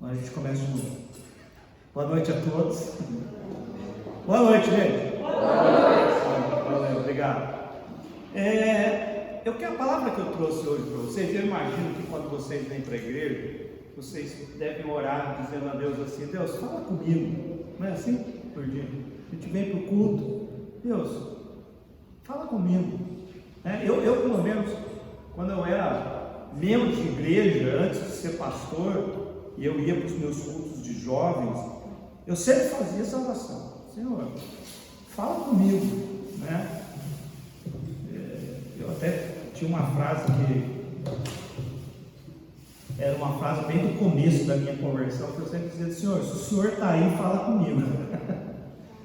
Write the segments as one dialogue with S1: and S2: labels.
S1: Agora a gente começa de novo. Boa noite a todos. Boa noite, gente. Valeu, obrigado. A palavra que eu trouxe hoje para vocês, eu imagino que quando vocês vêm para a igreja, vocês devem orar dizendo a Deus assim: Deus, fala comigo. Não é assim, Gordinho? A gente vem para o culto, Deus, fala comigo. Eu, pelo menos, quando eu era membro de igreja, antes de ser pastor, e eu ia para os meus cultos de jovens, eu sempre fazia essa oração: Senhor, fala comigo, né? Eu até tinha uma frase que era uma frase bem do começo da minha conversão, que eu sempre dizia: Senhor, se o Senhor está aí, fala comigo.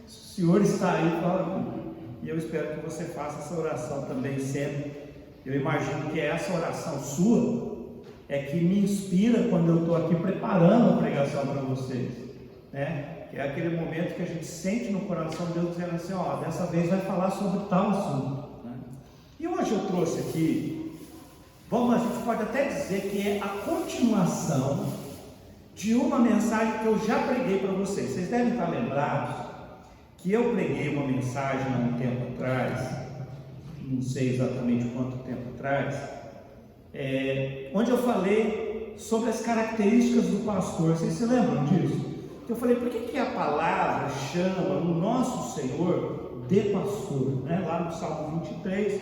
S1: Se o Senhor está aí, fala comigo. E eu espero que você faça essa oração também sempre. Eu imagino que essa oração sua é que me inspira quando eu estou aqui preparando a pregação para vocês, né? Que é aquele momento que a gente sente no coração de Deus dizendo assim: ó, dessa vez vai falar sobre tal assunto, né? E hoje eu trouxe aqui, a gente pode até dizer que é a continuação de uma mensagem que eu já preguei para vocês. Vocês devem estar lembrados que eu preguei uma mensagem há um tempo atrás, não sei exatamente quanto tempo atrás, onde eu falei sobre as características do pastor. Vocês se lembram disso? Eu falei: por que a palavra chama o nosso Senhor de pastor? Lá no Salmo 23,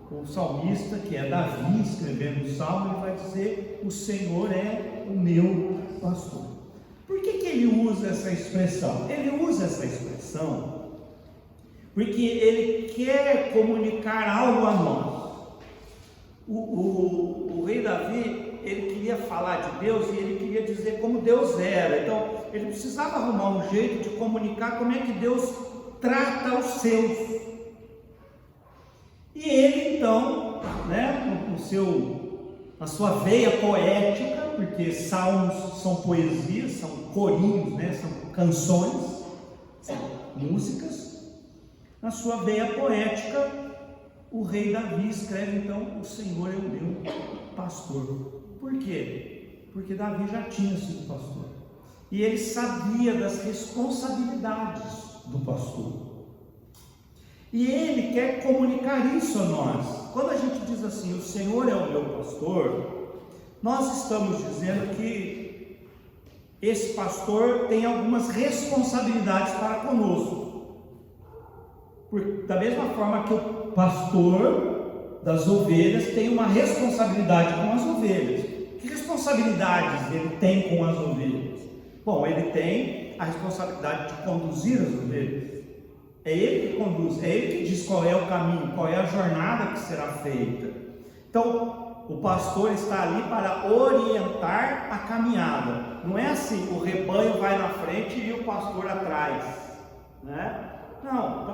S1: o salmista, que é Davi, escrevendo o Salmo, ele vai dizer: o Senhor é o meu pastor. Por que ele usa essa expressão? Ele usa essa expressão porque ele quer comunicar algo a nós. O rei Davi, ele queria falar de Deus e ele queria dizer como Deus era. Então, ele precisava arrumar um jeito de comunicar como é que Deus trata os seus. E ele, então, na sua veia poética, porque salmos são poesias, são corinhos, são canções, são músicas. Na sua veia poética, o rei Davi escreve então: o Senhor é o meu pastor. Por quê? Porque Davi já tinha sido pastor e ele sabia das responsabilidades do pastor, e ele quer comunicar isso a nós. Quando a gente diz assim: o Senhor é o meu pastor, nós estamos dizendo que esse pastor tem algumas responsabilidades para conosco. Da mesma forma que o pastor das ovelhas tem uma responsabilidade com as ovelhas. Que responsabilidades ele tem com as ovelhas? Bom, ele tem a responsabilidade de conduzir as ovelhas. É ele que conduz, é ele que diz qual é o caminho, qual é a jornada que será feita. Então, o pastor está ali para orientar a caminhada. Não é assim: o rebanho vai na frente e o pastor atrás, né? Não,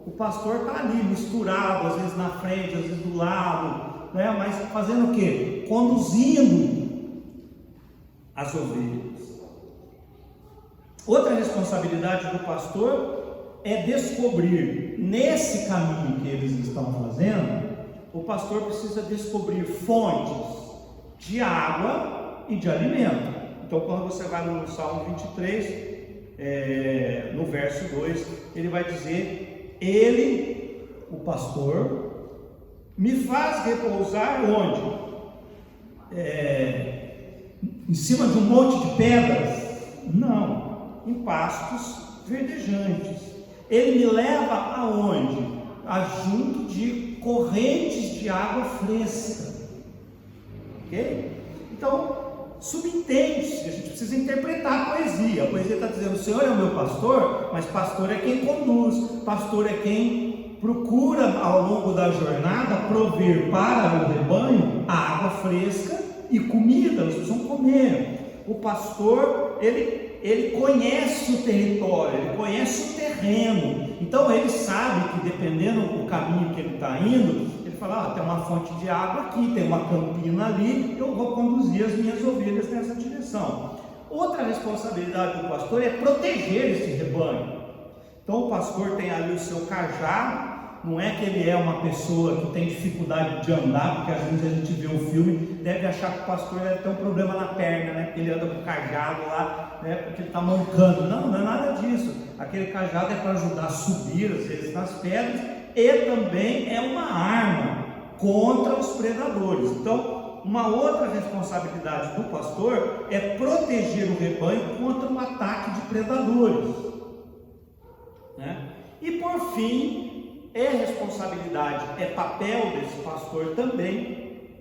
S1: o pastor está ali misturado, às vezes na frente, às vezes do lado, né? Mas fazendo o quê? Conduzindo as ovelhas. Outra responsabilidade do pastor é descobrir, nesse caminho que eles estão fazendo, o pastor precisa descobrir fontes de água e de alimento. Então, quando você vai no Salmo 23, no verso 2, ele vai dizer: ele, o pastor, me faz repousar onde? Em cima de um monte de pedras? Não, em pastos verdejantes. Ele me leva aonde? Junto de correntes de água fresca. Ok? Então, subentende-se, a gente precisa interpretar a poesia. A poesia está dizendo: o Senhor é o meu pastor, mas pastor é quem conduz, pastor é quem procura ao longo da jornada prover para o rebanho água fresca e comida. Eles precisam comer. O pastor, ele conhece o território, ele conhece o terreno. Então ele sabe que, dependendo do caminho que ele está indo, ele fala: tem uma fonte de água aqui, tem uma campina ali, eu vou conduzir as minhas ovelhas nessa direção. Outra responsabilidade do pastor é proteger esse rebanho. Então o pastor tem ali o seu cajado, Não é que ele é uma pessoa que tem dificuldade de andar, porque às vezes a gente vê um filme, deve achar que o pastor deve ter um problema na perna, né? Porque ele anda com o cajado lá, né? Porque ele está mancando. Não, não é nada disso. Aquele cajado é para ajudar a subir, às vezes, nas pedras, e também é uma arma contra os predadores. Então, uma outra responsabilidade do pastor é proteger o rebanho contra o ataque de predadores, né? E por fim, responsabilidade, papel desse pastor também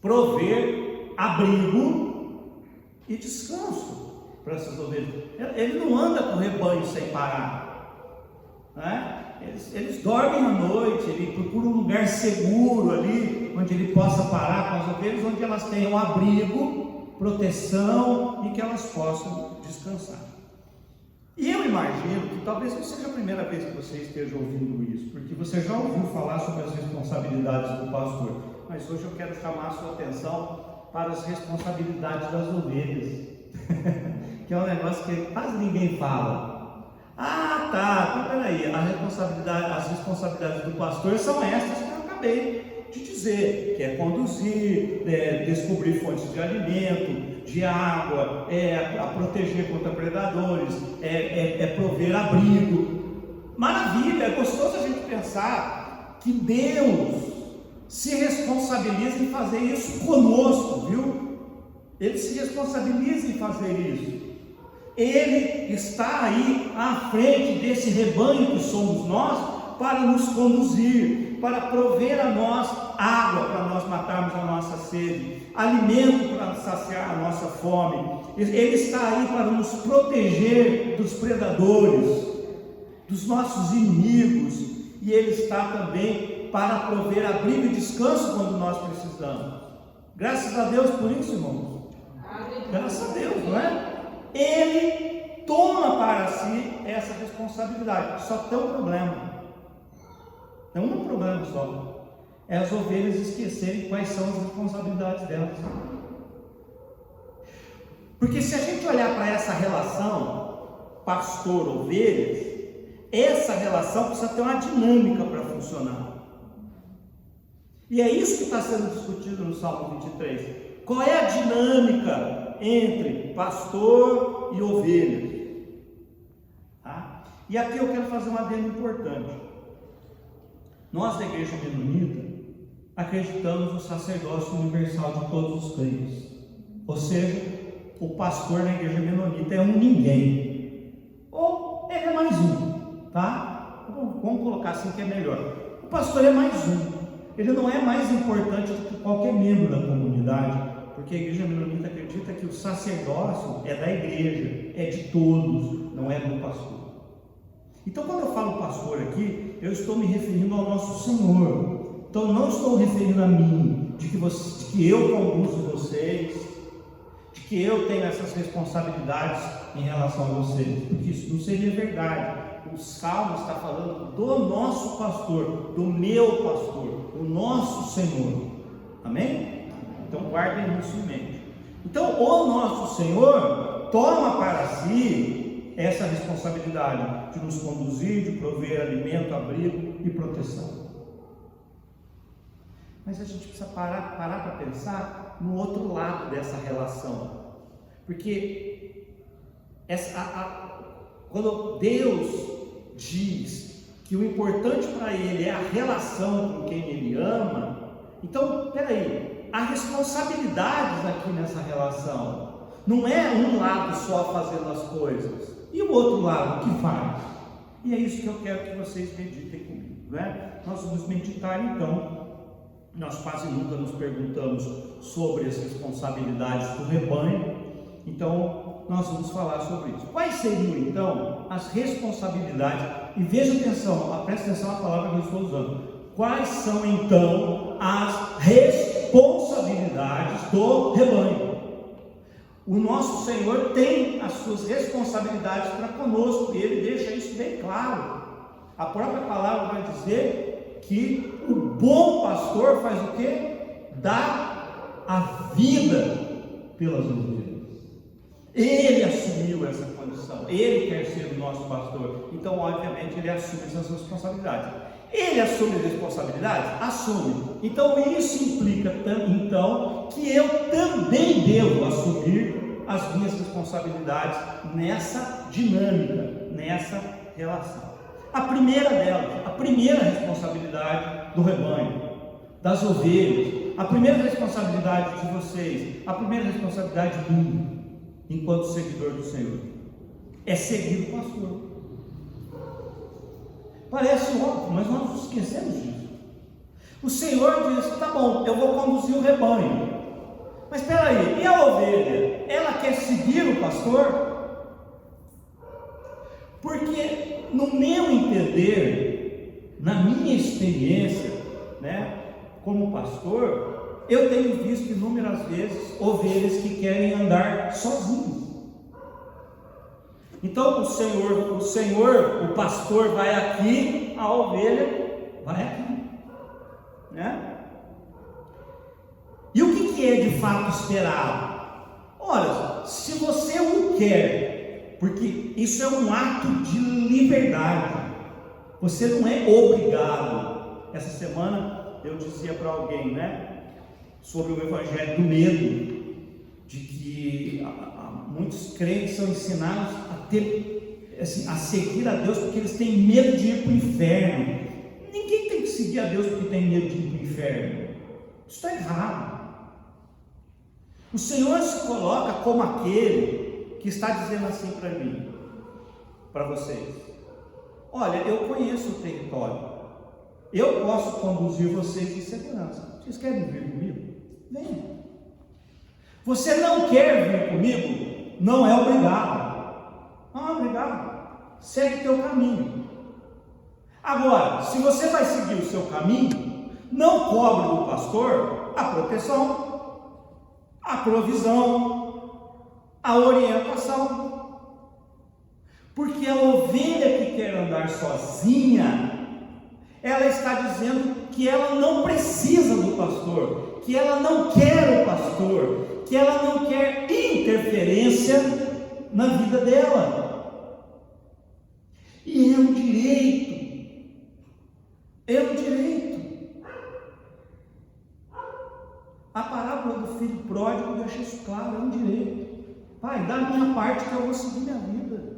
S1: prover abrigo e descanso para essas ovelhas. Ele não anda com o rebanho sem parar, né? Eles dormem à noite, ele procura um lugar seguro ali, onde ele possa parar com as ovelhas, onde elas tenham abrigo, proteção e que elas possam descansar. E eu imagino que talvez não seja a primeira vez que você esteja ouvindo isso, porque você já ouviu falar sobre as responsabilidades do pastor, mas hoje eu quero chamar a sua atenção para as responsabilidades das ovelhas, que é um negócio que quase ninguém fala. Ah, tá, então peraí, as responsabilidades do pastor são essas que eu acabei de dizer, que é conduzir, descobrir fontes de alimento, de água, a proteger contra predadores, prover abrigo. Maravilha, é gostoso a gente pensar que Deus se responsabiliza em fazer isso conosco, viu? Ele se responsabiliza em fazer isso. Ele está aí à frente desse rebanho que somos nós, para nos conduzir, para prover a nós água para nós matarmos a nossa sede, alimento para saciar a nossa fome. Ele está aí para nos proteger dos predadores, dos nossos inimigos, e Ele está também para prover abrigo e descanso quando nós precisamos. Graças a Deus por isso, irmãos. Graças a Deus, não é? Ele toma para si essa responsabilidade. Só tem um problema. Tem um problema só. É as ovelhas esquecerem quais são as responsabilidades delas. Porque se a gente olhar para essa relação pastor-ovelhas, essa relação precisa ter uma dinâmica para funcionar. E é isso que está sendo discutido no Salmo 23. Qual é a dinâmica entre pastor e ovelha? Tá? E aqui eu quero fazer uma adendo importante. Nós da Igreja Menonita acreditamos no sacerdócio universal de todos os crentes. Ou seja, o pastor na Igreja Menonita é um ninguém. Ou ele é mais um, tá? Vamos colocar assim que é melhor. O pastor é mais um. Ele não é mais importante do que qualquer membro da comunidade, porque a Igreja Menonita acredita que o sacerdócio é da igreja, é de todos, não é do pastor. Então, quando eu falo pastor aqui, eu estou me referindo ao nosso Senhor. Então, não estou referindo a mim, de que eu conduzo vocês, de que eu tenho essas responsabilidades em relação a vocês, porque isso não seria verdade. O Salmo está falando do nosso pastor, do meu pastor, o nosso Senhor. Amém? Então guardem isso em mente. Então o nosso Senhor toma para si essa responsabilidade de nos conduzir, de prover alimento, abrigo e proteção. Mas a gente precisa parar para pensar no outro lado dessa relação. Porque quando Deus diz que o importante para Ele é a relação com quem Ele ama, então, peraí, há responsabilidades aqui nessa relação. Não é um lado só fazendo as coisas, e o outro lado que faz. E é isso que eu quero que vocês meditem comigo, né? Nós vamos meditar então. Nós quase nunca nos perguntamos sobre as responsabilidades do rebanho, então nós vamos falar sobre isso. Quais seriam então as responsabilidades? E veja atenção, presta atenção na palavra que eu estou usando. Quais são então as responsabilidades do rebanho? O nosso Senhor tem as suas responsabilidades para conosco, e Ele deixa isso bem claro. A própria palavra vai dizer que o bom pastor faz o quê? Dá a vida pelas ovelhas. Ele assumiu essa condição, Ele quer ser o nosso pastor, então obviamente Ele assume essas responsabilidades. Ele assume responsabilidades? Assume. Então isso implica então que eu também devo assumir as minhas responsabilidades nessa dinâmica, nessa relação. A primeira delas, a primeira responsabilidade do rebanho, das ovelhas, a primeira responsabilidade de vocês, a primeira responsabilidade minha, enquanto seguidor do Senhor, é seguir o pastor. Parece óbvio, mas nós nos esquecemos disso. O Senhor diz: tá bom, eu vou conduzir o rebanho. Mas espera aí, e a ovelha? Ela quer seguir o pastor? Porque no meu entender, na minha experiência, né, como pastor, eu tenho visto inúmeras vezes ovelhas que querem andar sozinhas. Então o pastor vai aqui, a ovelha vai aqui, né? E o que é de fato esperado? Olha, se você o quer, porque isso é um ato de liberdade, você não é obrigado. Essa semana eu dizia para alguém, né, sobre o evangelho do medo, de que muitos crentes são ensinados a seguir a Deus porque eles têm medo de ir para o inferno. Ninguém tem que seguir a Deus porque tem medo de ir para o inferno. Isso está errado. O Senhor se coloca como aquele que está dizendo assim para mim, para vocês: olha, eu conheço o território, eu posso conduzir vocês em segurança. Vocês querem vir comigo? Venha. Você não quer vir comigo? Não é obrigado. Não é obrigado. Segue teu caminho. Agora, se você vai seguir o seu caminho, não cobre do pastor a proteção, a provisão, a orientação. Porque a ovelha que quer andar sozinha, ela está dizendo que ela não precisa do pastor, que ela não quer o pastor, que ela não quer interferência na vida dela. E é um direito, é um direito. A parábola do filho pródigo deixa isso claro, é um direito. Pai, dá a minha parte que eu vou seguir minha vida.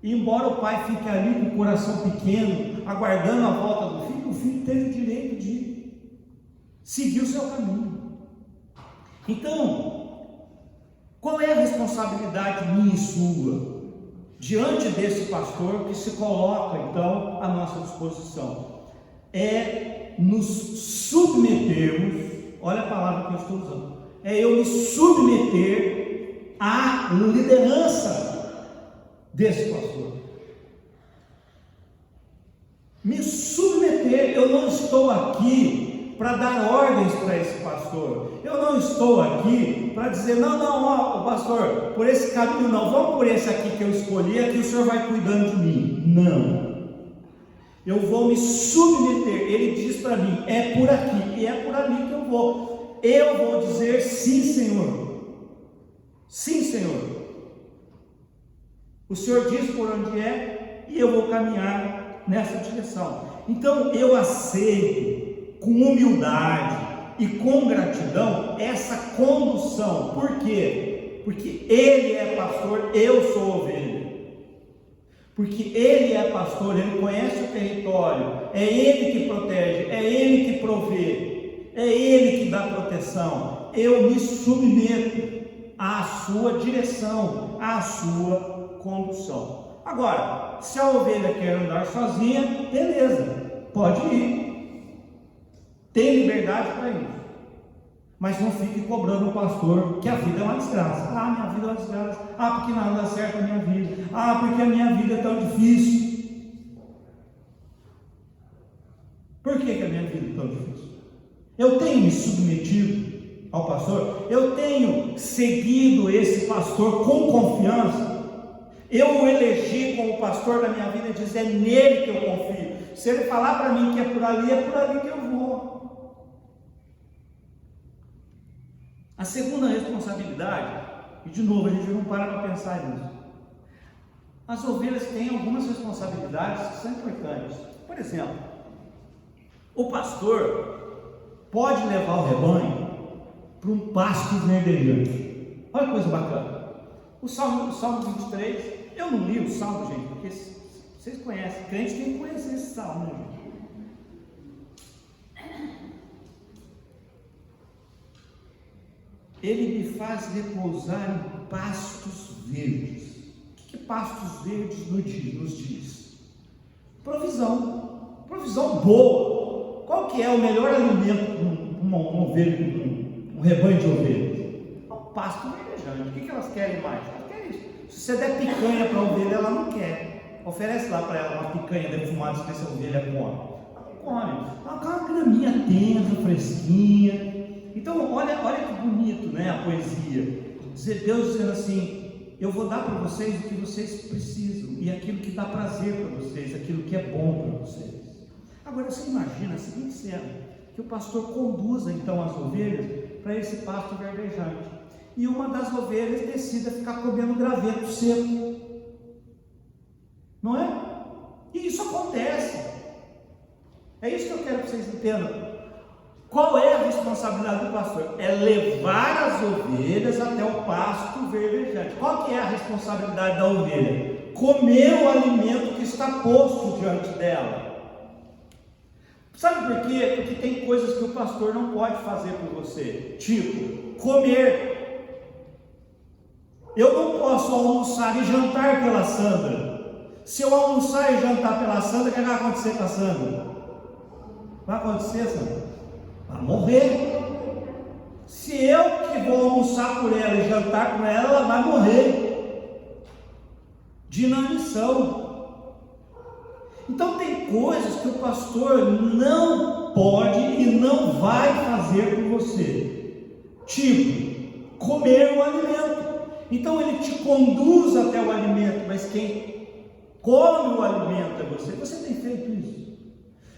S1: E embora o pai fique ali com o coração pequeno, aguardando a volta do filho, o filho teve o direito de seguir o seu caminho. Então, qual é a responsabilidade minha e sua diante desse pastor que se coloca então à nossa disposição? É nos submetermos, olha a palavra que eu estou usando, é eu me submeter à liderança desse pastor. Me submeter. Eu não estou aqui para dar ordens para esse pastor. Eu não estou aqui para dizer: não, pastor, por esse caminho não, vamos por esse aqui que eu escolhi, aqui o senhor vai cuidando de mim. Não. Eu vou me submeter. Ele diz para mim: é por aqui e é por ali que eu vou. Eu vou dizer: sim, Senhor. Sim, Senhor. O Senhor diz por onde é e eu vou caminhar nessa direção. Então eu aceito com humildade e com gratidão essa condução. Por quê? Porque Ele é pastor, eu sou ovelha. Porque Ele é pastor, Ele conhece o território, é Ele que protege, é Ele que provê, é Ele que dá proteção. Eu me submeto à sua direção, à sua condução. Agora, se a ovelha quer andar sozinha, beleza, pode ir, tem liberdade para isso, mas não fique cobrando o pastor que a vida é uma desgraça. Minha vida é uma desgraça, porque nada dá certo na minha vida, porque a minha vida é tão difícil. Por que a minha vida é tão difícil? Eu tenho me submetido ao pastor, eu tenho seguido esse pastor com confiança. Eu o elegi como pastor da minha vida, diz: é nele que eu confio. Se ele falar para mim que é por ali que eu vou. A segunda responsabilidade, e de novo a gente não para pensar nisso, as ovelhas têm algumas responsabilidades que são importantes. Por exemplo, o pastor pode levar o rebanho para um pasto verdejante. Olha que coisa bacana. O Salmo 23, eu não li o Salmo, gente, porque vocês conhecem, crente tem que conhecer esse Salmo, né, gente? Ele me faz repousar em pastos verdes. O que pastos verdes nos diz? Provisão boa. Qual que é o melhor alimento para uma ovelha, um rebanho de ovelhas? É o pasto verdejante. O que elas querem mais? Elas querem isso. Se você der picanha para a ovelha, ela não quer. Oferece lá para ela uma picanha defumada, se a ovelha come. Ela não come. Ela quer uma graminha tenra, fresquinha. Então, olha que bonito, né, a poesia. Deus dizendo assim: eu vou dar para vocês o que vocês precisam, e aquilo que dá prazer para vocês, aquilo que é bom para vocês. Agora, você imagina a seguinte cena: que o pastor conduza então as ovelhas para esse pasto verdejante, e uma das ovelhas decida ficar comendo graveto seco, não é? E isso acontece. É isso que eu quero que vocês entendam. Qual é a responsabilidade do pastor? É levar as ovelhas até o pasto verdejante. Qual que é a responsabilidade da ovelha? Comer o alimento que está posto diante dela. Sabe por quê? Porque tem coisas que o pastor não pode fazer por você, tipo comer. Eu não posso almoçar e jantar pela Sandra. Se eu almoçar e jantar pela Sandra, o que vai acontecer com a Sandra? Vai acontecer, Sandra? Vai morrer. Se eu que vou almoçar por ela e jantar com ela, ela vai morrer de inanição. Então tem coisas que o pastor não pode e não vai fazer por você, tipo comer o alimento. Então ele te conduz até o alimento, mas quem come o alimento é você. Você tem feito isso?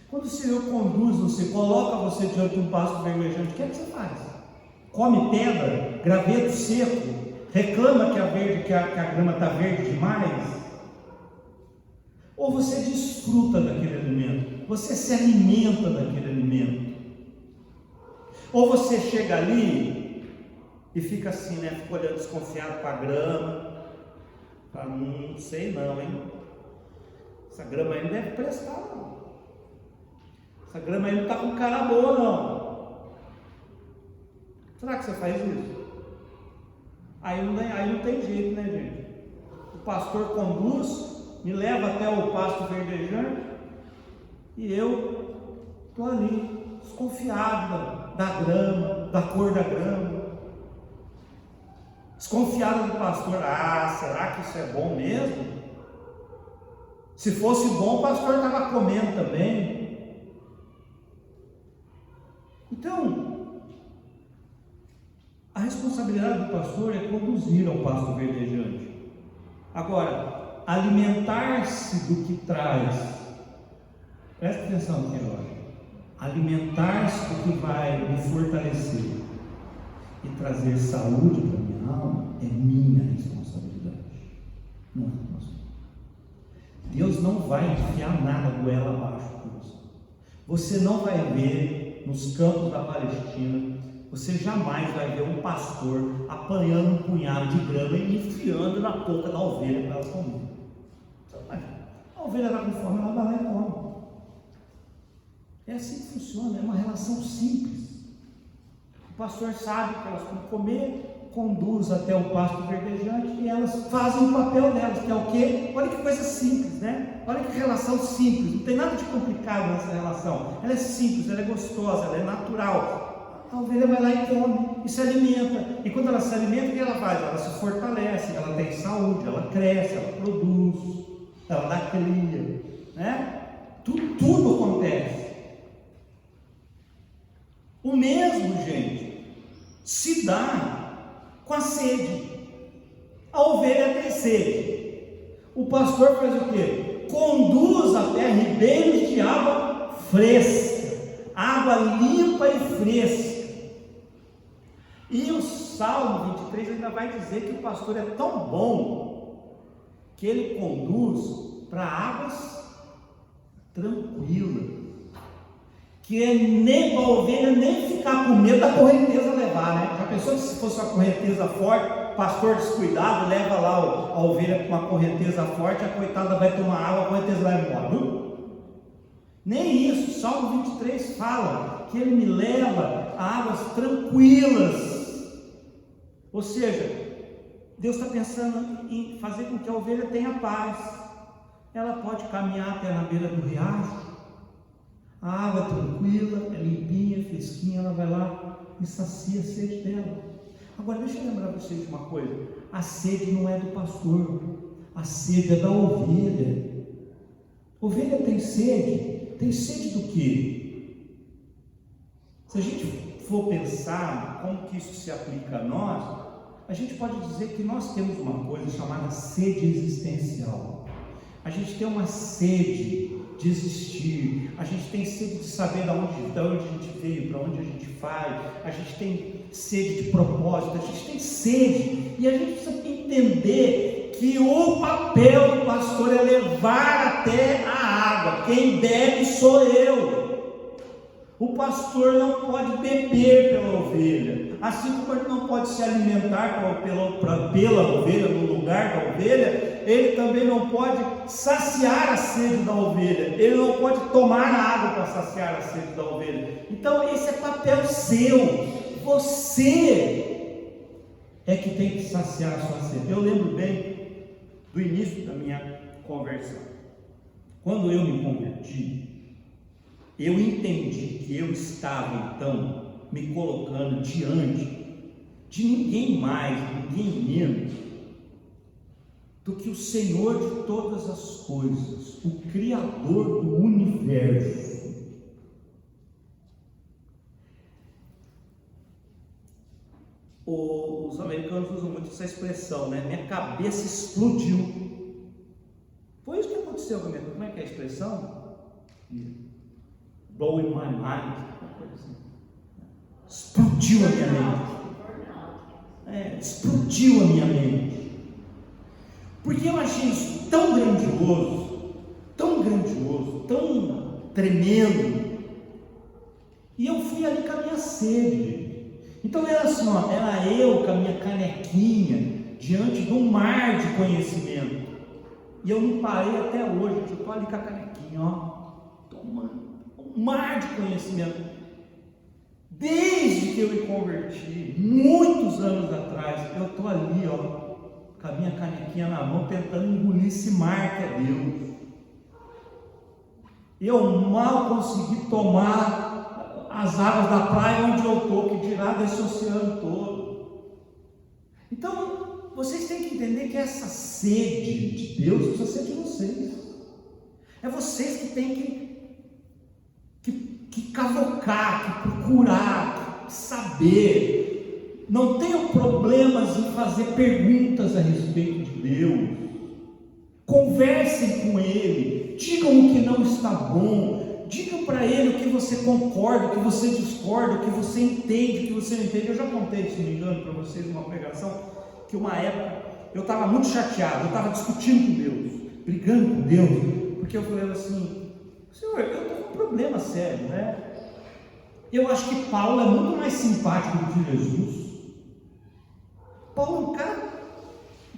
S1: Quando o Senhor conduz você, coloca você diante de um pasto verdejante, o que é que você faz? Come pedra, graveto seco, reclama que a grama está verde demais? Ou você desfruta daquele alimento? Você se alimenta daquele alimento? Ou você chega ali e fica assim, né? Fica olhando desconfiado para a grama, fala, não sei não, hein? Essa grama aí não deve prestar não. Essa grama aí não está com cara boa não. Será que você faz isso? Aí não tem jeito, né, gente? O pastor conduz, me leva até o pasto verdejante e eu estou ali, desconfiado da grama, da cor da grama, desconfiado do pastor. Será que isso é bom mesmo? Se fosse bom, o pastor estava comendo também. Então, a responsabilidade do pastor é conduzir ao pasto verdejante. Agora, alimentar-se do que traz, presta atenção aqui agora, alimentar-se do que vai me fortalecer e trazer saúde para a minha alma é minha responsabilidade, não é do pastor. Deus não vai enfiar nada goela abaixo por você. Você não vai ver nos campos da Palestina, você jamais vai ver um pastor apanhando um punhado de grama e enfiando na boca da ovelha para ela comer. A ovelha está com fome, ela vai lá e come. É assim que funciona, é uma relação simples. O pastor sabe que elas vão comer, conduz até o pasto verdejante e elas fazem o papel delas, que é o quê? Olha que coisa simples, né? Olha que relação simples, não tem nada de complicado nessa relação. Ela é simples, ela é gostosa, ela é natural. A ovelha vai lá e come e se alimenta. E quando ela se alimenta, o que ela faz? Ela se fortalece, ela tem saúde, ela cresce, ela produz, ela dá cria, né? Tudo acontece. O mesmo, gente, se dá com a sede. A ovelha tem sede. O pastor faz o quê? Conduz até ribeiros de água fresca, água limpa e fresca. E o Salmo 23 ainda vai dizer que o pastor é tão bom que ele conduz para águas tranquila, que é nem a ovelha nem ficar com medo da correnteza levar, né? Já pensou que se fosse uma correnteza forte, pastor descuidado, leva lá a ovelha com uma correnteza forte, a coitada vai tomar água, a correnteza vai embora. Nem isso, Salmo 23 fala que ele me leva a águas tranquilas. Ou seja, Deus está pensando em fazer com que a ovelha tenha paz. Ela pode caminhar até na beira do riacho, a água é tranquila, é limpinha, fresquinha, ela vai lá e sacia a sede dela. Agora deixa eu lembrar vocês de uma coisa: a sede não é do pastor, a sede é da ovelha. Ovelha tem sede do quê? Se a gente for pensar como que isso se aplica a nós, a gente pode dizer que nós temos uma coisa chamada sede existencial. A gente tem uma sede de existir, a gente tem sede de saber de onde a gente veio, para onde a gente vai, a gente tem sede de propósito, a gente tem sede, e a gente precisa entender que o papel do pastor é levar até a água. Quem bebe sou eu. O pastor não pode beber pela ovelha, assim como ele não pode se alimentar pela ovelha, no lugar da ovelha, ele também não pode saciar a sede da ovelha, ele não pode tomar água para saciar a sede da ovelha. Então esse é papel seu, você é que tem que saciar a sua sede. Eu lembro bem do início da minha conversão. Quando eu me converti, eu entendi que eu estava então me colocando diante de ninguém mais, ninguém menos do que o Senhor de todas as coisas, o Criador do universo. Os americanos usam muito essa expressão, né? Minha cabeça explodiu. Foi isso que aconteceu comigo. Como é que é a expressão? Blowing my mind. Explodiu a minha mente. Explodiu a minha mente. Porque eu achei isso tão grandioso, tão tremendo. E eu fui ali com a minha sede. Então era assim, era eu com a minha canequinha diante de um mar de conhecimento. E eu não parei até hoje, eu estou ali com a canequinha, tomando um mar de conhecimento. Desde que eu me converti, muitos anos atrás, eu estou ali, com a minha canequinha na mão, tentando engolir esse mar que é Deus. Eu mal consegui tomar as águas da praia onde eu estou, que dirá desse oceano todo. Então, vocês têm que entender que essa sede de Deus precisa ser de vocês. É vocês que têm que cavocar, que procurar, que saber. Não tenham problemas em fazer perguntas a respeito de Deus. Conversem com Ele, digam o que não está bom, digam para Ele o que você concorda, o que você discorda, o que você entende, o que você não entende. Eu já contei, se não me engano, para vocês uma pregação, que uma época eu estava muito chateado, eu estava discutindo com Deus, brigando com Deus, porque eu falei assim: Senhor, eu estou com um problema sério, né? Eu acho que Paulo é muito mais simpático do que Jesus. Paulo é um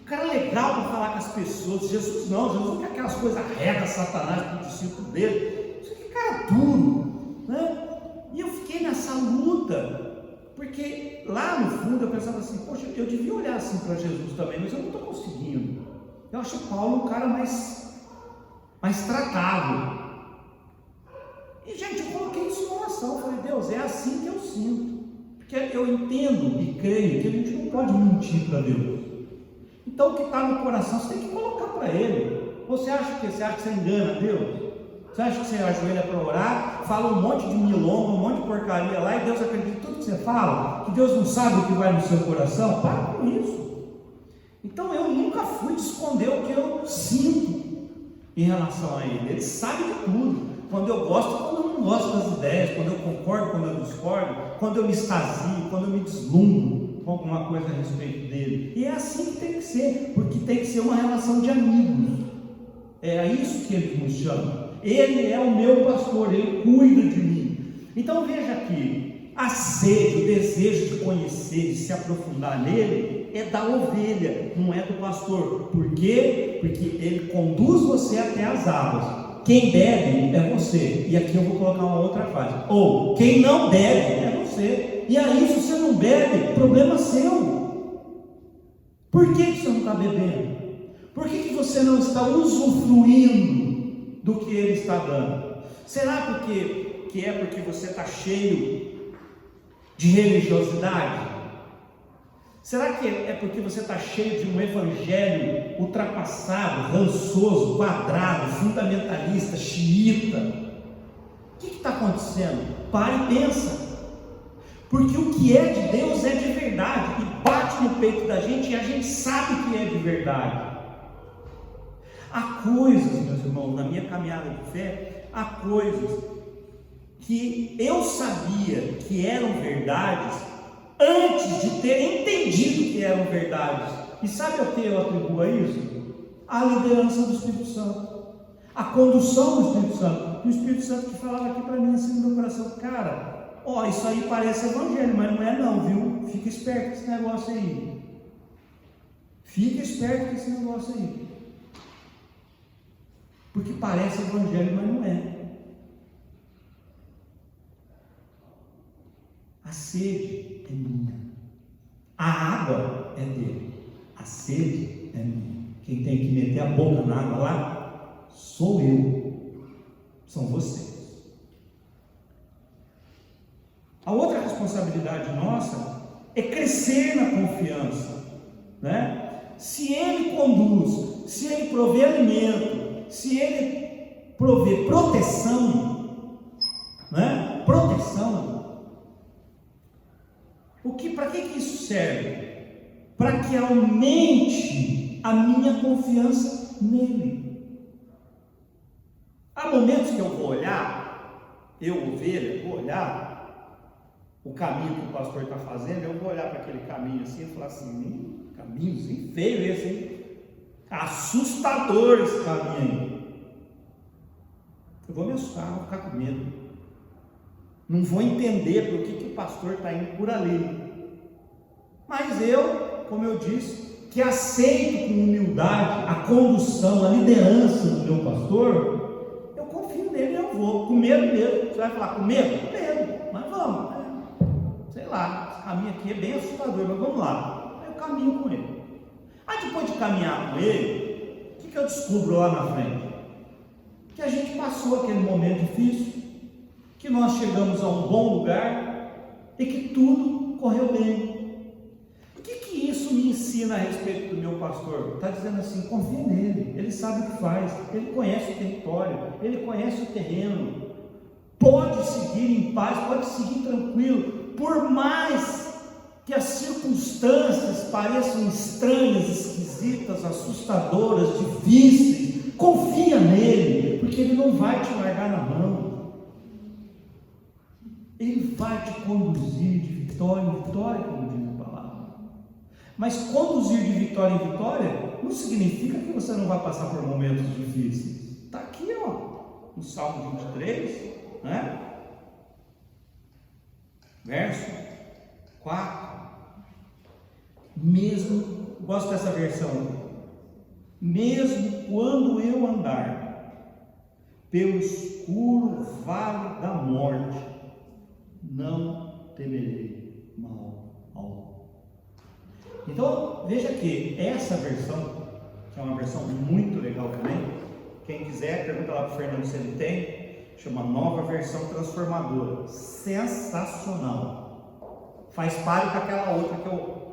S1: cara legal para falar com as pessoas. Jesus não quer aquelas coisas arrega Satanás para o discípulo dele. Isso que cara duro, né? E eu fiquei nessa luta, porque lá no fundo eu pensava assim: poxa, eu devia olhar assim para Jesus também, mas eu não estou conseguindo. Eu acho Paulo um cara mais tratável. E gente, eu coloquei isso em oração. Eu falei: Deus, é assim que eu sinto. Porque eu entendo e creio que a gente não pode mentir para Deus. Então o que está no coração você tem que colocar para Ele. Você acha que você engana Deus? Você acha que você ajoelha para orar, fala um monte de milonga, um monte de porcaria lá, e Deus acredita em tudo que você fala? Que Deus não sabe o que vai no seu coração? Para com isso. Então eu nunca fui de esconder o que eu sinto em relação a Ele. Ele sabe de tudo. Quando eu gosto, quando eu não gosto das ideias, quando eu concordo, quando eu discordo, quando eu me extasio, quando eu me deslumbro com alguma coisa a respeito dele. E é assim que tem que ser, porque tem que ser uma relação de amigos. É a isso que ele nos chama. Ele é o meu pastor, Ele cuida de mim. Então veja aqui, a sede, o desejo de conhecer, de se aprofundar nele, é da ovelha, não é do pastor. Por quê? Porque ele conduz você até as águas. Quem bebe é você. E aqui eu vou colocar uma outra frase. Ou, quem não bebe é você. E aí, se você não bebe, problema seu. Por que você não está bebendo? Por que você não está usufruindo do que Ele está dando? Será porque você está cheio de religiosidade? Será que é porque você está cheio de um evangelho ultrapassado, rançoso, quadrado, fundamentalista, xiita? O que está acontecendo? Para e pensa. Porque o que é de Deus é de verdade, e bate no peito da gente, e a gente sabe que é de verdade. Há coisas, meus irmãos, na minha caminhada de fé, há coisas que eu sabia que eram verdades antes de ter entendido que eram verdades. E sabe ao que eu atribuo a isso? A liderança do Espírito Santo, a condução do Espírito Santo. E o Espírito Santo que falava aqui para mim assim no meu coração: cara, ó, isso aí parece evangelho, mas não é não, viu? Fica esperto com esse negócio aí. Fica esperto com esse negócio aí. Porque parece evangelho, mas não é. A sede é minha, a água é dele, a sede é minha. Quem tem que meter a boca na água lá sou eu, são vocês. A outra responsabilidade nossa é crescer na confiança, né? Se Ele conduz, se Ele provê alimento, se Ele provê proteção, né? Proteção. Para que isso serve? Para que aumente a minha confiança nele. Há momentos que eu vou olhar, eu ovelha, vou olhar o caminho que o pastor está fazendo, eu vou olhar para aquele caminho assim e falar assim: caminhozinho feio esse, hein? Assustador esse caminho aí. Eu vou me assustar, vou ficar com medo. Não vou entender por que o pastor está indo por ali. Mas eu, como eu disse, que aceito com humildade a condução, a liderança do meu pastor, eu confio nele e eu vou. Com medo mesmo. Você vai falar com medo? Com medo. Mas vamos. Sei lá, esse caminho aqui é bem assustador, mas vamos lá. Eu caminho com ele. Aí depois de caminhar com ele, o que eu descubro lá na frente? Que a gente passou aquele momento difícil, que nós chegamos a um bom lugar e que tudo correu bem. O que isso me ensina a respeito do meu pastor? Está dizendo assim: confia nele, ele sabe o que faz, ele conhece o território, ele conhece o terreno, pode seguir em paz, pode seguir tranquilo, por mais que as circunstâncias pareçam estranhas, esquisitas, assustadoras, difíceis, confia nele, porque ele não vai te largar na mão. Ele vai te conduzir de vitória em vitória, como diz a palavra. Mas conduzir de vitória em vitória não significa que você não vai passar por momentos difíceis. Está aqui, ó, no Salmo 23, né? Verso 4. Mesmo, gosto dessa versão, mesmo quando eu andar pelo escuro vale da morte, não temerei mal algum. Então, veja que essa versão, que é uma versão muito legal também, quem quiser, pergunta lá para o Fernando se ele tem, chama Nova Versão Transformadora, sensacional, faz parte daquela outra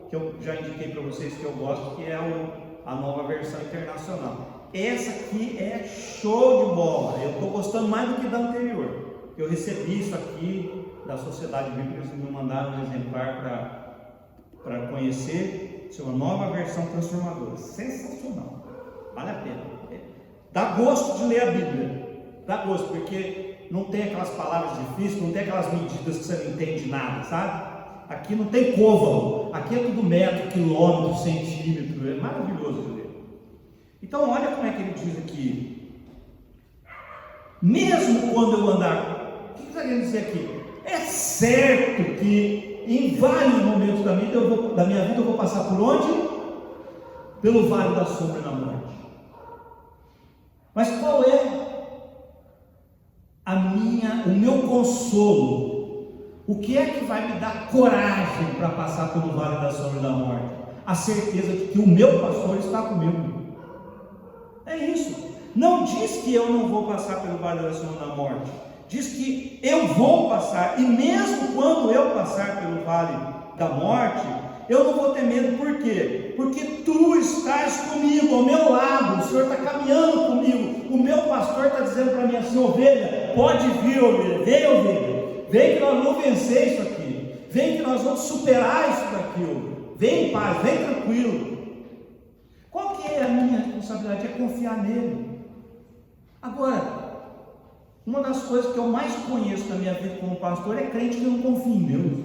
S1: que eu já indiquei para vocês que eu gosto, que é a Nova Versão Internacional. Essa aqui é show de bola, eu estou gostando mais do que da anterior. Eu recebi isso aqui da Sociedade Bíblica, eles me mandaram um exemplar para conhecer, chama Nova Versão Transformadora, sensacional, vale a pena, dá gosto de ler a Bíblia, dá gosto, porque não tem aquelas palavras difíceis, não tem aquelas medidas que você não entende nada, sabe? Aqui não tem côvalo, aqui é tudo metro, quilômetro, centímetro, é maravilhoso de ler. Então olha como é que ele diz aqui: Mesmo quando eu andar, o que está querendo dizer aqui? É certo que em vários momentos da minha vida eu vou passar por onde? Pelo vale da sombra da morte. Mas qual é o meu consolo? O que é que vai me dar coragem para passar pelo vale da sombra da morte? A certeza de que o meu pastor está comigo. É isso. Não diz que eu não vou passar pelo vale da sombra da morte. Diz que eu vou passar. E mesmo quando eu passar pelo vale da morte, eu não vou ter medo. Por quê? Porque tu estás comigo, ao meu lado. O Senhor está caminhando comigo. O meu pastor está dizendo para mim assim: ovelha, pode vir, ovelha. Vem, ovelha. Vem que nós vamos vencer isso aqui. Vem que nós vamos superar isso daqui. Vem em paz, vem tranquilo. Qual que é a minha responsabilidade? É confiar nele. Agora, uma das coisas que eu mais conheço na minha vida como pastor é crente que não confia em Deus.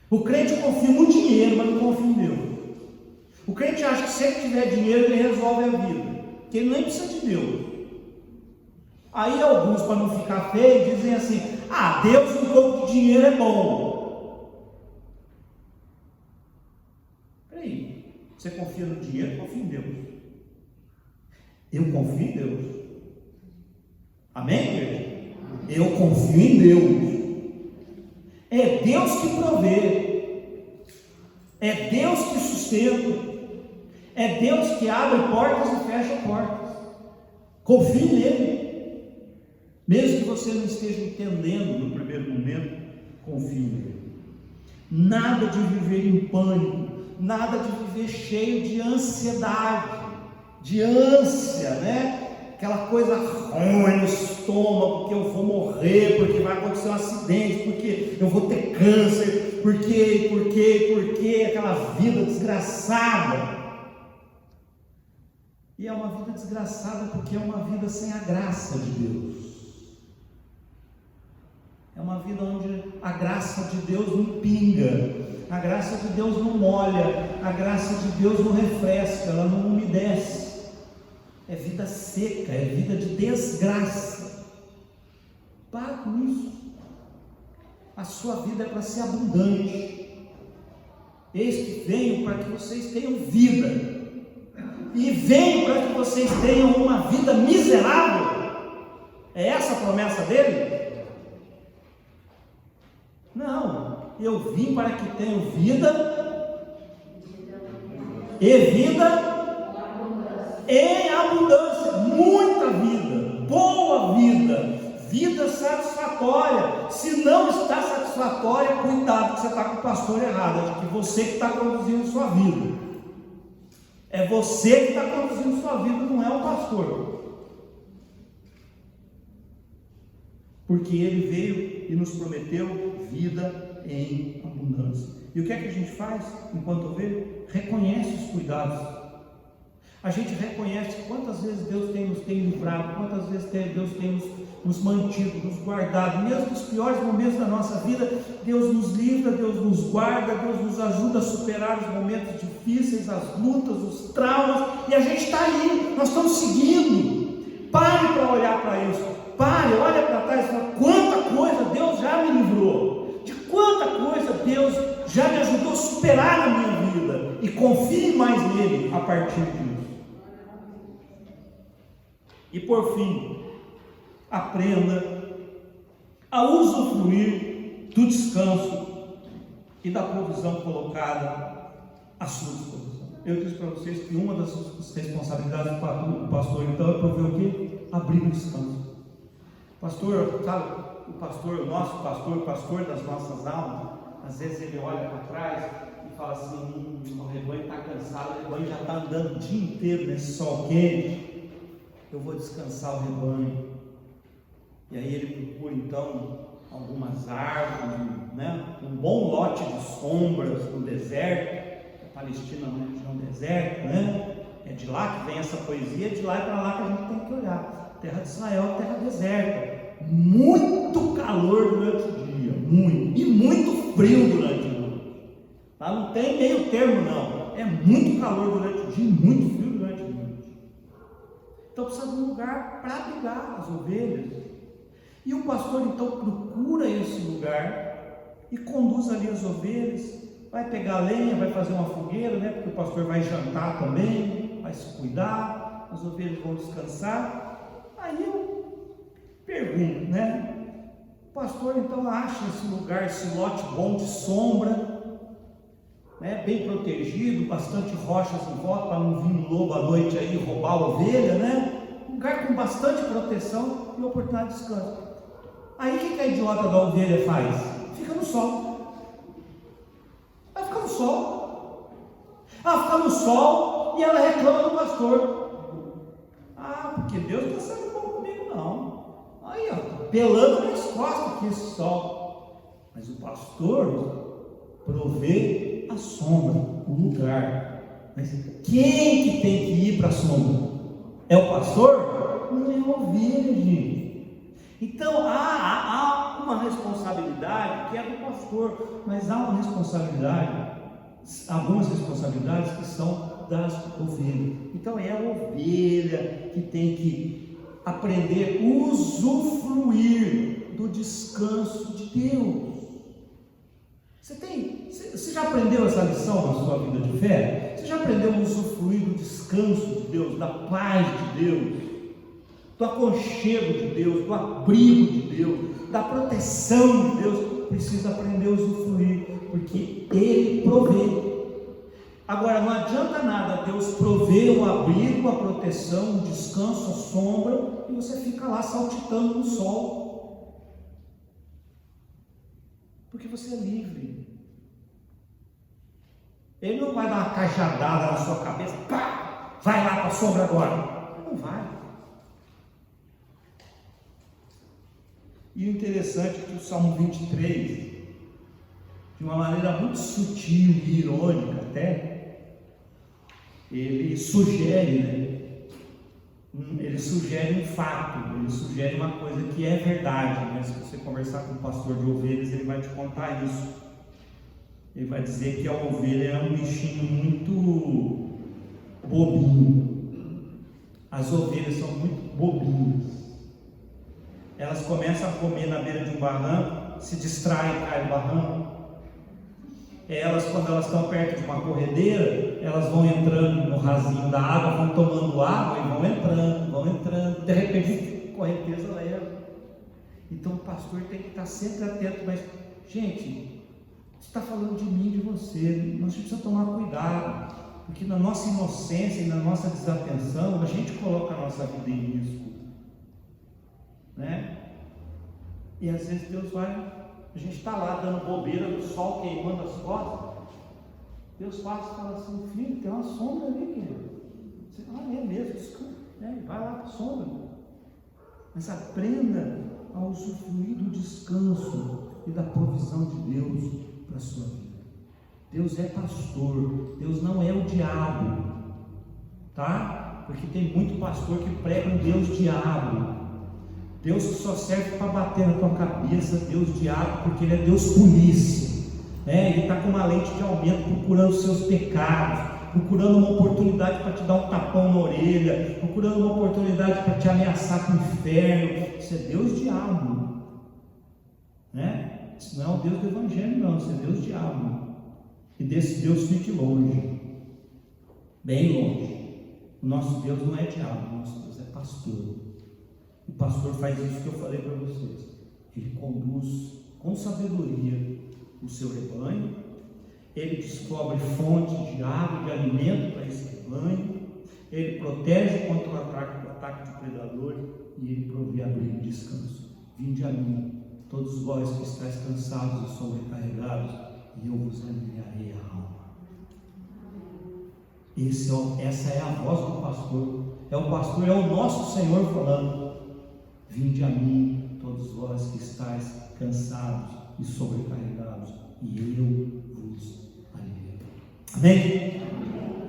S1: O crente confia no dinheiro, mas não confia em Deus. O crente acha que se ele tiver dinheiro, ele resolve a vida, que ele nem precisa de Deus. Aí alguns, para não ficar feio, dizem assim: ah, Deus com um pouco de dinheiro é bom. Peraí, você confia no dinheiro, confia em Deus. Eu confio em Deus. Amém, igreja? Eu confio em Deus. É Deus que provê, é Deus que sustenta, é Deus que abre portas e fecha portas. Confie nele. Mesmo que você não esteja entendendo no primeiro momento, confie nele. Nada de viver em pânico, nada de viver cheio de ansiedade, de ânsia, né? Aquela coisa ruim no estômago, porque eu vou morrer, porque vai acontecer um acidente, porque eu vou ter câncer, porque, aquela vida desgraçada. E é uma vida desgraçada porque é uma vida sem a graça de Deus. É uma vida onde a graça de Deus não pinga, a graça de Deus não molha, a graça de Deus não refresca, ela não umedece. É vida seca, é vida de desgraça. Para com isso. A sua vida é para ser abundante. Eis que venho para que vocês tenham vida, e venho para que vocês tenham uma vida miserável. É essa a promessa dele? Não, eu vim para que tenham vida e vida em abundância, muita vida, boa vida, vida satisfatória. Se não está satisfatória, cuidado que você está com o pastor errado. É que você que está conduzindo sua vida. É você que está conduzindo sua vida, não é o pastor. Porque ele veio e nos prometeu vida em abundância. E o que é que a gente faz enquanto ovelha? Reconhece os cuidados. A gente reconhece quantas vezes Deus tem nos livrado, quantas vezes Deus tem nos mantido, nos guardado. Mesmo nos piores momentos da nossa vida, Deus nos livra, Deus nos guarda, Deus nos ajuda a superar os momentos difíceis, as lutas, os traumas, e a gente está aí, nós estamos seguindo. Pare para olhar para isso, pare, olha para trás e fala: quanta coisa Deus já me livrou, de quanta coisa Deus já me ajudou a superar na minha vida, e confie mais nele a partir disso. E por fim, aprenda a usufruir do descanso e da provisão colocada à sua disposição. Eu disse para vocês que uma das responsabilidades do pastor então é prover o quê? Abrir o descanso. Pastor, sabe, o nosso pastor, o pastor das nossas almas, às vezes ele olha para trás e fala assim: o rebanho está cansado, o rebanho já está andando o dia inteiro nesse sol quente, eu vou descansar o rebanho. E aí ele procura então algumas árvores, né? Um bom lote de sombras no deserto. A Palestina é uma região deserta, né? É de lá que vem essa poesia, de lá e para lá que a gente tem que olhar. Terra de Israel, terra deserta, muito calor durante o dia, muito, e muito frio durante a noite. Lá não tem meio termo não, é muito calor durante o dia e muito frio durante a noite. Então precisa de um lugar para abrigar as ovelhas. E o pastor então procura esse lugar e conduz ali as ovelhas, vai pegar lenha, vai fazer uma fogueira, né? Porque o pastor vai jantar também, vai se cuidar, as ovelhas vão descansar. Aí eu pergunto, né? O pastor então acha esse lugar, esse lote bom de sombra, né? Bem protegido, bastante rochas em volta para não vir um lobo à noite aí roubar a ovelha, né? Um lugar com bastante proteção e oportunidade de descanso. Aí o que a idiota da ovelha faz? Fica no sol. Vai ficar no sol. Ela fica no sol e ela reclama do pastor. Ah, porque Deus não está sendo bom comigo não. Aí ó, pelando nas costas aqui esse sol. Mas o pastor provê a sombra, o lugar. Mas quem que tem que ir para a sombra? É o pastor? Não é a ovelha, gente. Então há uma responsabilidade que é do pastor, mas há uma responsabilidade, algumas responsabilidades que são das ovelhas. Então é a ovelha que tem que aprender a usufruir do descanso de Deus. Você já aprendeu essa lição na sua vida de fé? Você já aprendeu a usufruir do descanso de Deus, da paz de Deus, do aconchego de Deus, do abrigo de Deus, da proteção de Deus? Precisa aprender a usufruir, porque Ele provê. Agora, não adianta nada Deus prover o abrigo, a proteção, o descanso, a sombra, e você fica lá saltitando no sol, porque você é livre. Ele não vai dar uma cajadada na sua cabeça, pá, vai lá para a sombra agora. Não vai. E o interessante é que o Salmo 23, de uma maneira muito sutil e irônica até, ele sugere, ele sugere um fato, ele sugere uma coisa que é verdade, né? Se você conversar com o pastor de ovelhas, ele vai te contar isso. Ele vai dizer que a ovelha é um bichinho muito bobinho. As ovelhas são muito bobinhas. Elas começam a comer na beira de um barranco, se distraem e caem no barranco. Elas, quando elas estão perto de uma corredeira, elas vão entrando no rasinho da água, vão tomando água e vão entrando, de repente a correnteza leva. Então o pastor tem que estar sempre atento, mas, gente, está falando de mim, de você, nós precisamos tomar cuidado, porque na nossa inocência e na nossa desatenção, a gente coloca a nossa vida em risco, né? E às vezes Deus vai, a gente está lá dando bobeira no sol, queimando as costas, Deus passa e fala assim: filho, tem uma sombra ali, querido. Você fala, é mesmo, desculpa, né? Vai lá para a sombra, mas aprenda a usufruir do descanso e da provisão de Deus para a sua vida. Deus é pastor, Deus não é o diabo, tá? Porque tem muito pastor que prega um Deus diabo, Deus que só serve para bater na tua cabeça, Deus diabo, porque Ele é Deus polícia, né? Ele está com uma lente de aumento procurando os seus pecados, procurando uma oportunidade para te dar um tapão na orelha, procurando uma oportunidade para te ameaçar com o inferno. Isso é Deus diabo, né? Isso não é o Deus do Evangelho, não. Isso é Deus diabo. E desse Deus fique longe, bem longe. O nosso Deus não é diabo, o nosso Deus é pastor. O pastor faz isso que eu falei para vocês. Ele conduz com sabedoria o seu rebanho, ele descobre fonte de água e de alimento para esse rebanho, ele protege contra o ataque de predador e ele provê abrigo e descanso. Vinde a mim, todos vós que estáis cansados e sobrecarregados, e eu vos aliviarei a alma. Essa é a voz do pastor. É o pastor, é o nosso Senhor falando: vinde a mim, todos vós que estáis cansados e sobrecarregados, e eu vos aliviarei. Amém?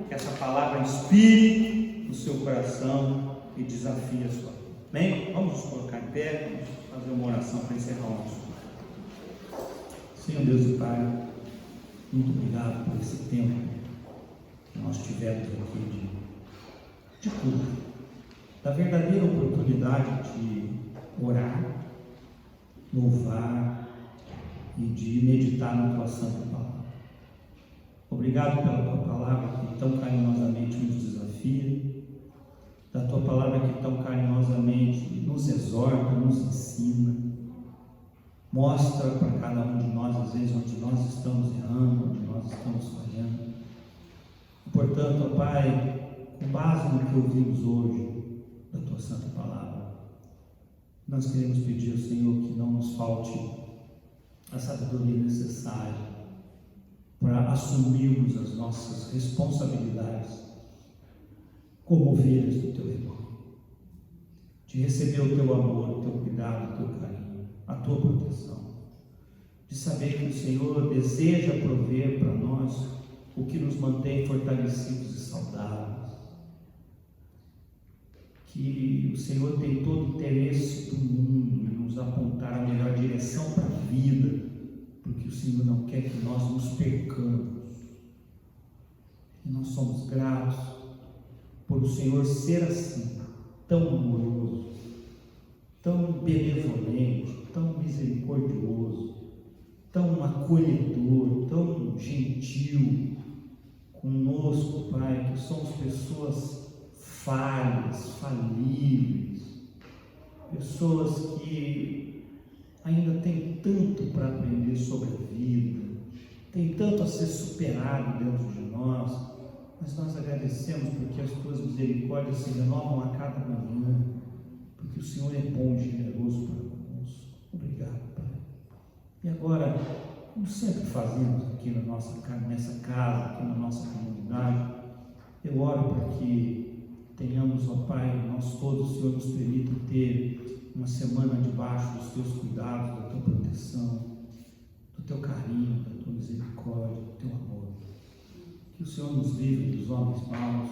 S1: Que essa palavra inspire no seu coração e desafie a sua vida. Amém? Vamos nos colocar em pé, vamos fazer uma oração para encerrar o nosso. Senhor Deus e Pai, muito obrigado por esse tempo que nós tivemos aqui de culto. da verdadeira oportunidade de orar, louvar e de meditar na tua santa palavra. Obrigado pela tua palavra que tão carinhosamente nos desafia, da tua palavra que tão carinhosamente nos exorta, nos ensina, mostra para cada um de nós, às vezes, onde nós estamos errando, onde nós estamos falhando. Portanto, ó Pai, com base no que ouvimos hoje da tua santa palavra, nós queremos pedir ao Senhor que não nos falte a sabedoria necessária para assumirmos as nossas responsabilidades como ovelhas do teu rebanho, de receber o teu amor, o teu cuidado, o teu carinho, a tua proteção, de saber que o Senhor deseja prover para nós o que nos mantém fortalecidos e saudáveis, que o Senhor tem todo o interesse do mundo em nos apontar a melhor direção para a vida, porque o Senhor não quer que nós nos percamos. E nós somos gratos por o Senhor ser assim, tão amoroso, tão benevolente, tão misericordioso, tão acolhedor, tão gentil conosco, Pai, que somos pessoas falhas, falíveis, pessoas que ainda têm tanto para aprender sobre a vida, tem tanto a ser superado dentro de nós, mas nós agradecemos porque as tuas misericórdias se renovam a cada manhã, porque o Senhor é bom e generoso para conosco. Obrigado, Pai. E agora, como sempre fazemos aqui nessa casa, aqui na nossa comunidade, eu oro para que tenhamos, ó Pai, nós todos, o Senhor nos permita ter uma semana debaixo dos teus cuidados, da tua proteção, do teu carinho, da tua misericórdia, do teu amor. Que o Senhor nos livre dos homens maus,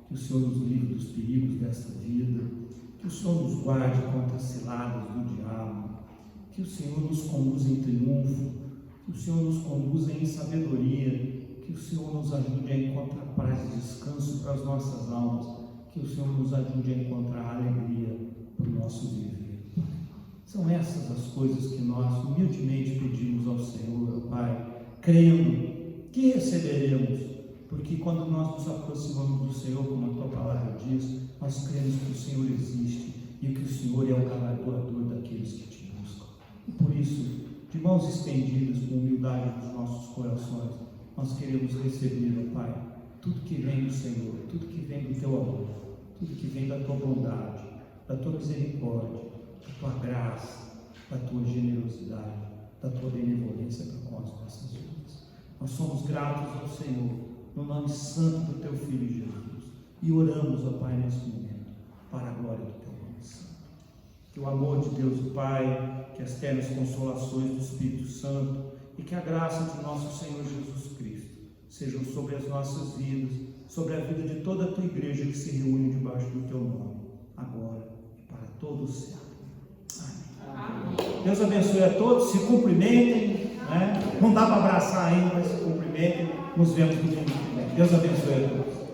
S1: que o Senhor nos livre dos perigos desta vida, que o Senhor nos guarde contra as ciladas do diabo, que o Senhor nos conduza em triunfo, que o Senhor nos conduza em sabedoria, que o Senhor nos ajude a encontrar paz e descanso para as nossas almas, que o Senhor nos ajude a encontrar alegria para o nosso viver. São essas as coisas que nós humildemente pedimos ao Senhor, Pai, crendo que receberemos, porque quando nós nos aproximamos do Senhor, como a tua palavra diz, nós cremos que o Senhor existe e que o Senhor é o galardoador daqueles que te buscam. E por isso, de mãos estendidas, com humildade dos nossos corações, nós queremos receber, ó Pai, tudo que vem do Senhor, tudo que vem do teu amor, tudo que vem da tua bondade, da tua misericórdia, da tua graça, da tua generosidade, da tua benevolência para com as nossas vidas. Nós somos gratos ao Senhor, no nome santo do teu Filho Jesus, e oramos, ó Pai, nesse momento, para a glória do teu nome santo. Que o amor de Deus, o Pai, que as ternas consolações do Espírito Santo e que a graça de nosso Senhor Jesus Cristo sejam sobre as nossas vidas, sobre a vida de toda a tua igreja que se reúne debaixo do teu nome, agora e para todo o céu. Amém. Deus abençoe a todos, se cumprimentem, né? Não dá para abraçar ainda, mas se cumprimentem. Nos vemos no domingo que vem. Deus abençoe a todos.